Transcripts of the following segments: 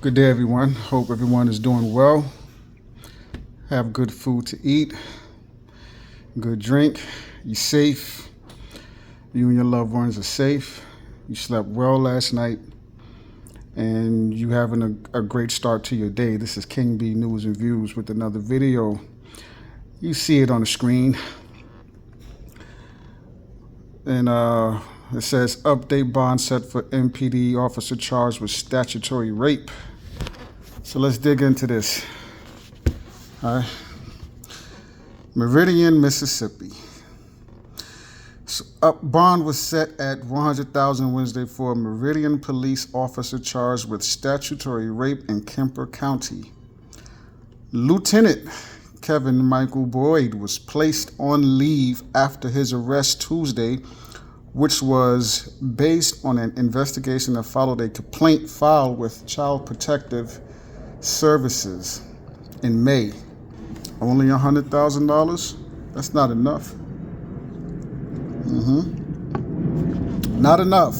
Good day, everyone. Hope everyone is doing well. Have good food to eat, good drink. You're safe. You and your loved ones are safe. You slept well last night, and you having a great start to your day. This is King B News and Views with another video. You see it on the screen. And it says update bond set for MPD officer charged with statutory rape. So let's dig into this. All right. Meridian, Mississippi. So bond was set at $100,000 Wednesday for a Meridian police officer charged with statutory rape in Kemper County. Lieutenant Kevin Michael Boyd was placed on leave after his arrest Tuesday, which was based on an investigation that followed a complaint filed with Child Protective Services in May. Only $100,000? That's not enough. Not enough.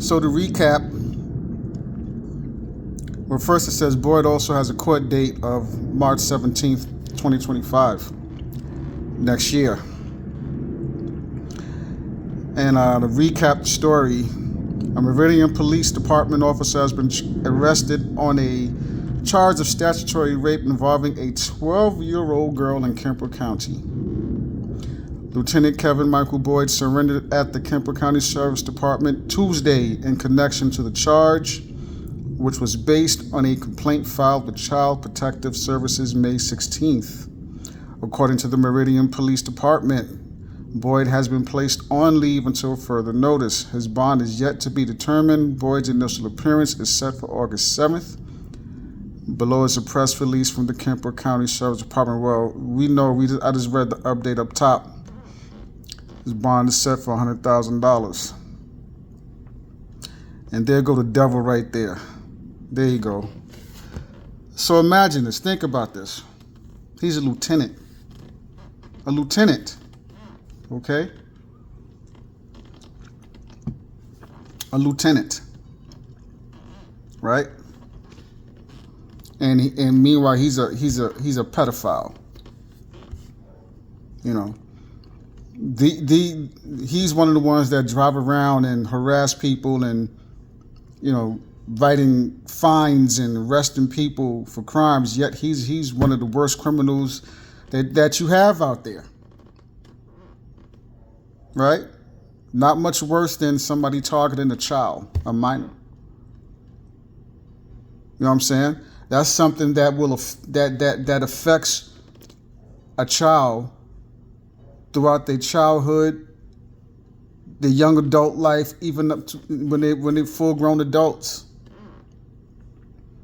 So to recap, well, first it says Boyd also has a court date of March 17th, 2025, next year. And to recap the story, a Meridian Police Department officer has been arrested on a charge of statutory rape involving a 12-year-old girl in Kemper County. Lieutenant Kevin Michael Boyd surrendered at the Kemper County Sheriff's Department Tuesday in connection to the charge, which was based on a complaint filed with Child Protective Services May 16th. According to the Meridian Police Department, Boyd has been placed on leave until further notice. His bond is yet to be determined. Boyd's initial appearance is set for August 7th. Below is a press release from the Kemper County Sheriff's Department. Well, we know, I just read the update up top. His bond is set for $100,000. And there go the devil right there. There you go. So imagine this. Think about this. He's a lieutenant. A lieutenant. Okay? A lieutenant. Right? And meanwhile he's a pedophile. You know. He's one of the ones that drive around and harass people and, you know, writing fines and arresting people for crimes, yet he's one of the worst criminals that you have out there. Right? Not much worse than somebody targeting a child, a minor. You know what I'm saying? That's something that will that affects a child throughout their childhood, their young adult life, even up to when they're full-grown adults.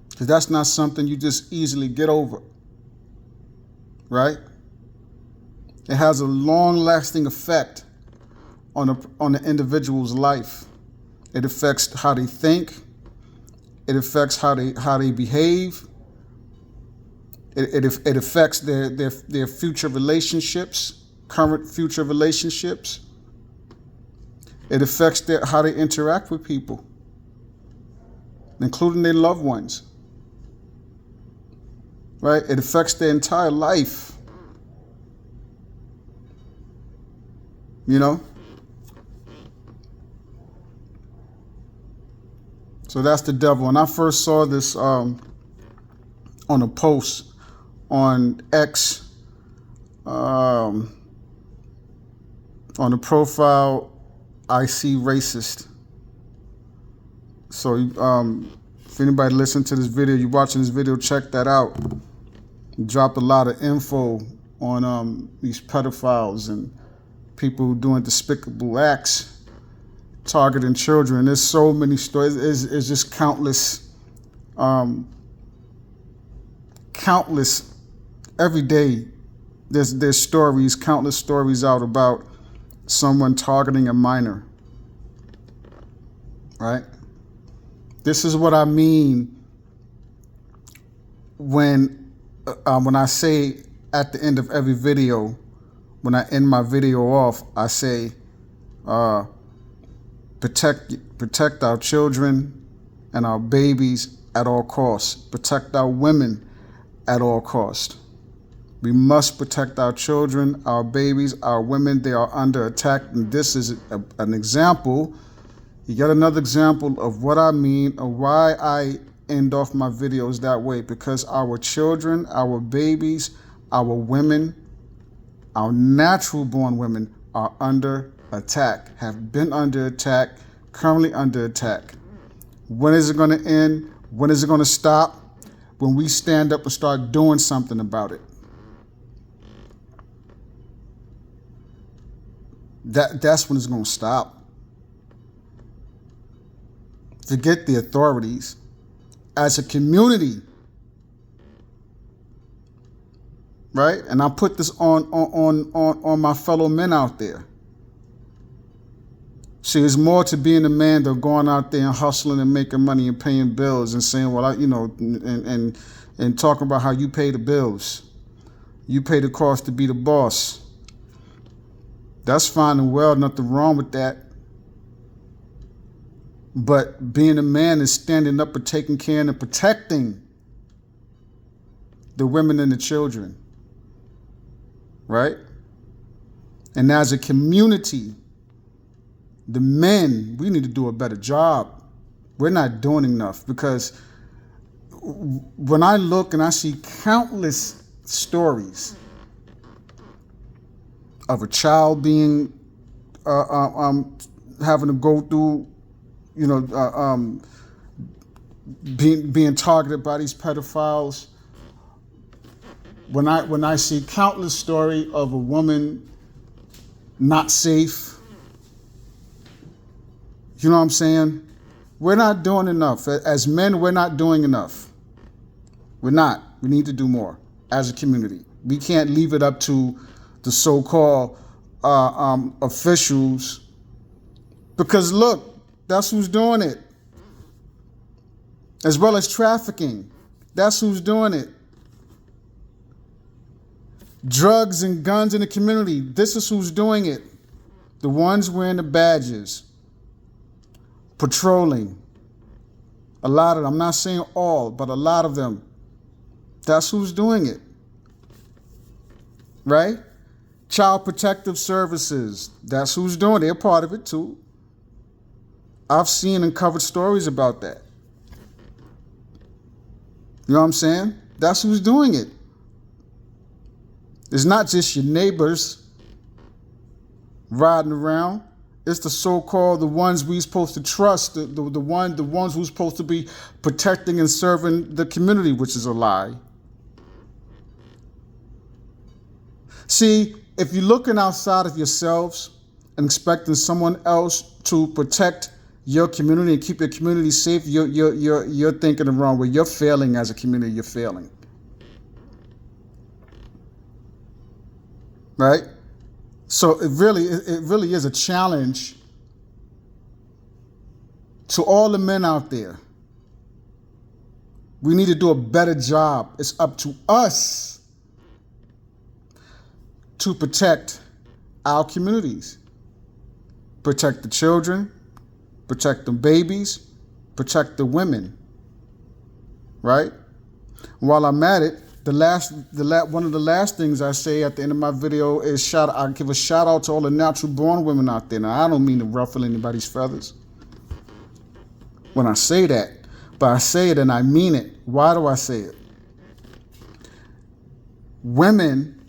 Because that's not something you just easily get over. Right? It has a long-lasting effect on the individual's life. It affects how they think. It affects how they behave. It affects their future relationships, current future relationships. It affects how they interact with people, including their loved ones. Right? It affects their entire life. You know? So that's the devil. And I first saw this on a post on X, on the profile, I See Racist. So if anybody listened to this video, you're watching this video, check that out. He dropped a lot of info on these pedophiles and people doing despicable acts, targeting children. There's so many stories. It's just countless every day. There's stories, countless stories out about someone targeting a minor. Right? This is what I mean when I say at the end of every video, when I end my video off, I say, protect our children, and our babies at all costs. Protect our women at all costs. We must protect our children, our babies, our women. They are under attack, and this is an example. You got another example of what I mean, of why I end off my videos that way, because our children, our babies, our women, our natural born women are under attack, have been under attack, currently under attack. When is it going to end? When is it going to stop? When we stand up and start doing something about it. That's when it's going to stop. Forget the authorities. As a community, right? And I put this on my fellow men out there. See, there's more to being a man than going out there and hustling and making money and paying bills and saying, well, and talking about how you pay the bills. You pay the cost to be the boss. That's fine and well, nothing wrong with that. But being a man is standing up and taking care and protecting the women and the children, right? And as a community, the men, we need to do a better job. We're not doing enough, because when I look and I see countless stories of a child being having to go through, being targeted by these pedophiles. When I see countless story of a woman not safe, you know what I'm saying? We're not doing enough. As men, we're not doing enough. We're not. We need to do more as a community. We can't leave it up to the so-called officials, because look, that's who's doing it. As well as trafficking. That's who's doing it. Drugs and guns in the community. This is who's doing it. The ones wearing the badges. Patrolling. A lot of them. I'm not saying all, but a lot of them. That's who's doing it. Right? Child Protective Services. That's who's doing it. They're part of it too. I've seen and covered stories about that. You know what I'm saying? That's who's doing it. It's not just your neighbors riding around. It's the so-called, the ones we supposed to trust, the ones who's supposed to be protecting and serving the community, which is a lie. See, if you're looking outside of yourselves and expecting someone else to protect your community and keep your community safe, you're thinking the wrong way. You're failing as a community. You're failing. Right? So it really is a challenge to all the men out there. We need to do a better job. It's up to us to protect our communities. Protect the children, protect the babies, protect the women. Right? While I'm at it, one of the last things I say at the end of my video is I give a shout out to all the natural born women out there. Now, I don't mean to ruffle anybody's feathers when I say that, but I say it and I mean it. Why do I say it? Women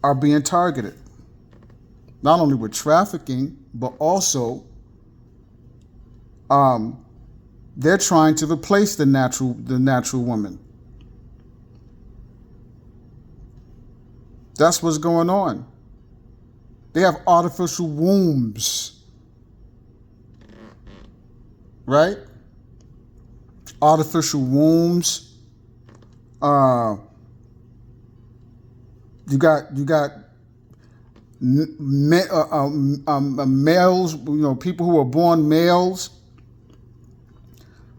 are being targeted, not only with trafficking, but also they're trying to replace the natural woman. That's what's going on. They have artificial wombs. Right? Artificial wombs. You got males, people who are born males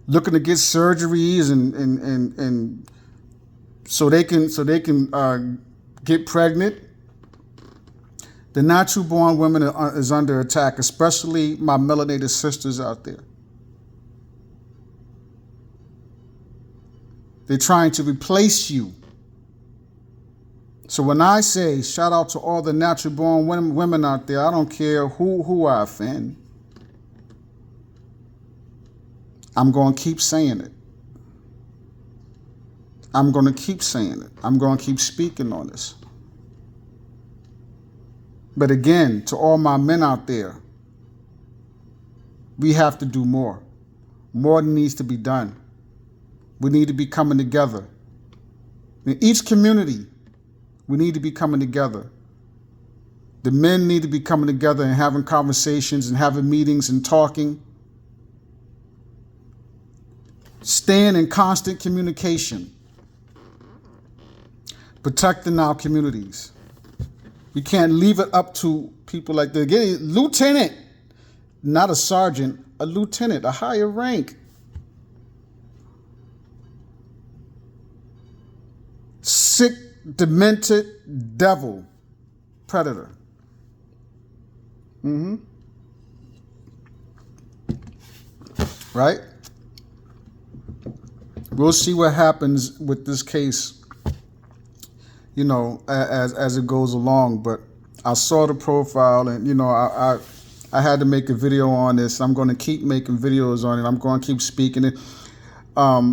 looking to get surgeries and so they can get pregnant. The natural born women is under attack, especially my melanated sisters out there. They're trying to replace you. So when I say shout out to all the natural born women out there, I don't care who I offend. I'm going to keep saying it. I'm going to keep saying it. I'm going to keep speaking on this. But again, to all my men out there, we have to do more. More needs to be done. We need to be coming together. In each community, we need to be coming together. The men need to be coming together and having conversations and having meetings and talking. Staying in constant communication. Protecting our communities. We can't leave it up to people like the lieutenant, not a sergeant, a lieutenant, a higher rank. Sick, demented devil, predator. Right? We'll see what happens with this case, you know, as it goes along. But I saw the profile, and you know, I had to make a video on this. I'm going to keep making videos on it. I'm going to keep speaking it.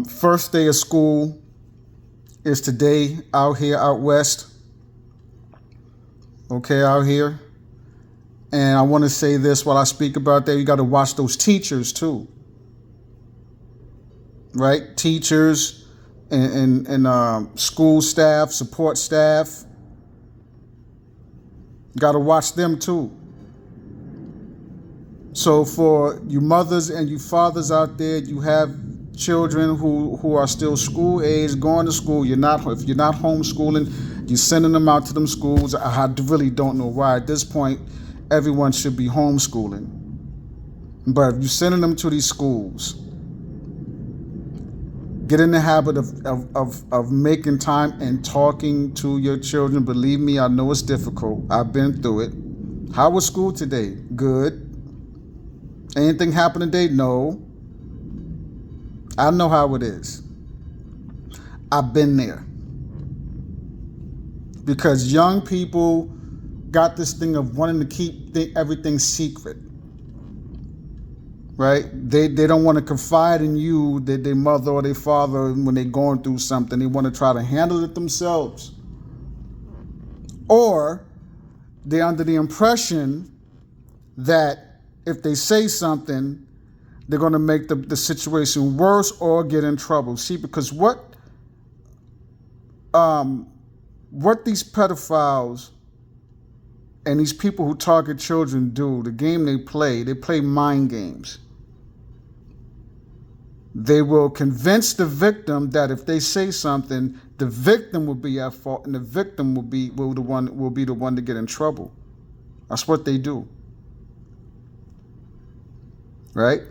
First day of school is today out here, out west. Okay, out here. And I want to say this while I speak about that. You got to watch those teachers too. Right? Teachers and school staff, support staff. Got to watch them too. So for you mothers and you fathers out there, you have children who are still school age, going to school. If you're not homeschooling, you're sending them out to them schools. I really don't know why. At this point, everyone should be homeschooling. But if you're sending them to these schools, get in the habit of making time and talking to your children. Believe me, I know it's difficult. I've been through it. How was school today? Good. Anything happen today? No. I know how it is. I've been there. Because young people got this thing of wanting to keep everything secret. Right? They don't want to confide in you, their mother or their father, when they're going through something. They want to try to handle it themselves. Or they're under the impression that if they say something, they're going to make the situation worse or get in trouble. See, because what these pedophiles and these people who target children do, the game they play mind games. They will convince the victim that if they say something, the victim will be at fault, and the victim will be the one to get in trouble. That's what they do. Right?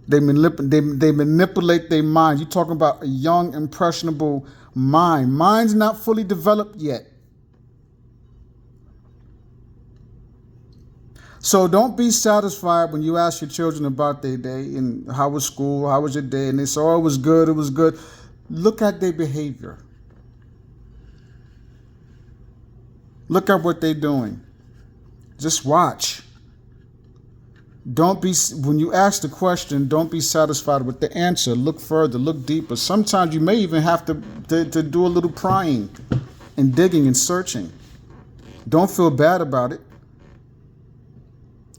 They manipulate their mind. You're talking about a young, impressionable mind. Mind's not fully developed yet. So don't be satisfied when you ask your children about their day and how was school, how was your day, and they say, oh, it was good, it was good. Look at their behavior. Look at what they're doing. Just watch. When you ask the question, don't be satisfied with the answer. Look further, look deeper. Sometimes you may even have to do a little prying and digging and searching. Don't feel bad about it.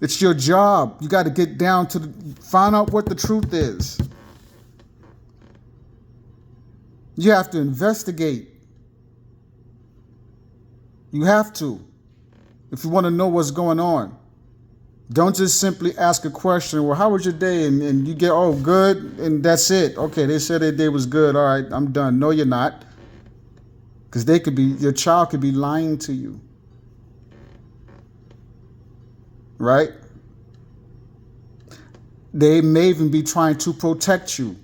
It's your job. You got to get down to find out what the truth is. You have to investigate. You have to, if you want to know what's going on. Don't just simply ask a question, well, how was your day? And you get, oh, good, and that's it. Okay, they said their day was good. All right, I'm done. No, you're not. Because your child could be lying to you. Right? They may even be trying to protect you.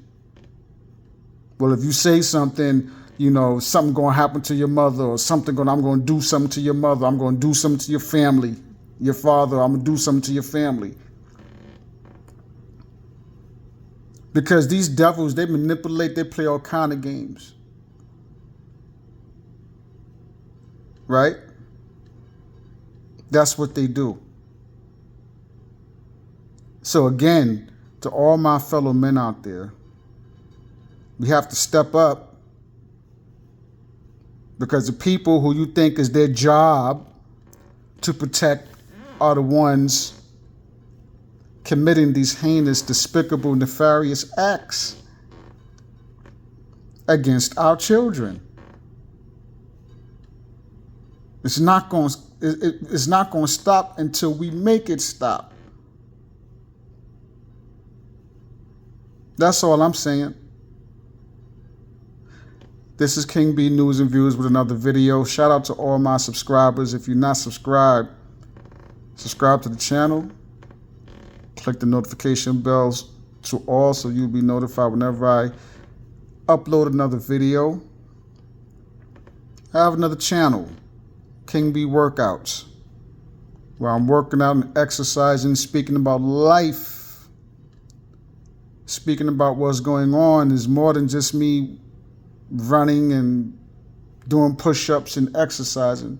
Well, if you say something, you know, something going to happen to your mother, or I'm going to do something to your mother. I'm going to do something to your family. Your father, I'm going to do something to your family. Because these devils, they manipulate, they play all kind of games. Right? That's what they do. So again, to all my fellow men out there, we have to step up, because the people who you think is their job to protect are the ones committing these heinous, despicable, nefarious acts against our children. It's not going to stop until we make it stop. That's all I'm saying. This is King B News and Views with another video. Shout out to all my subscribers. If you're not subscribed, subscribe to the channel. Click the notification bells to all so you'll be notified whenever I upload another video. I have another channel, King B Workouts, where I'm working out and exercising, speaking about life, speaking about what's going on. Is more than just me running and doing push-ups and exercising.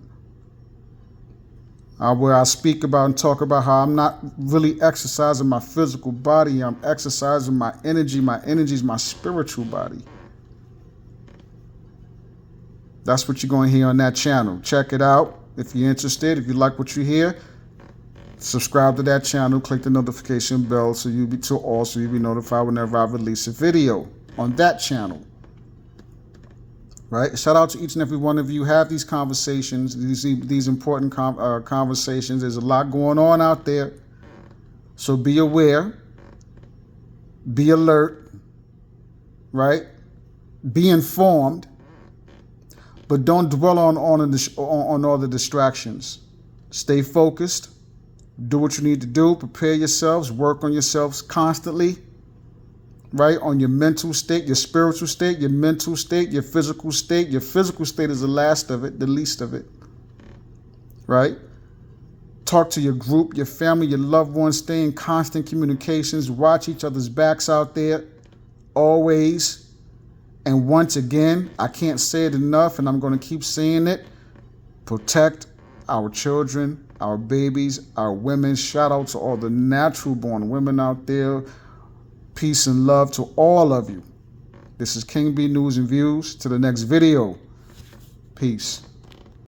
Where I speak about and talk about how I'm not really exercising my physical body. I'm exercising my energy. My energy is my spiritual body. That's what you're going to hear on that channel. Check it out if you're interested. If you like what you hear, subscribe to that channel. Click the notification bell so you'll be notified whenever I release a video on that channel. Right? Shout out to each and every one of you. Have these conversations, these important conversations. There's a lot going on out there. So be aware, be alert, right? Be informed, but don't dwell on all the distractions. Stay focused. Do what you need to do. Prepare yourselves. Work on yourselves constantly. Right? On your mental state, your spiritual state, your mental state, your physical state. Your physical state is the last of it, the least of it. Right? Talk to your group, your family, your loved ones. Stay in constant communications. Watch each other's backs out there. Always. And once again, I can't say it enough, and I'm going to keep saying it. Protect our children, our babies, our women. Shout out to all the natural born women out there. Peace and love to all of you. This is King B News and Views. To the next video. Peace.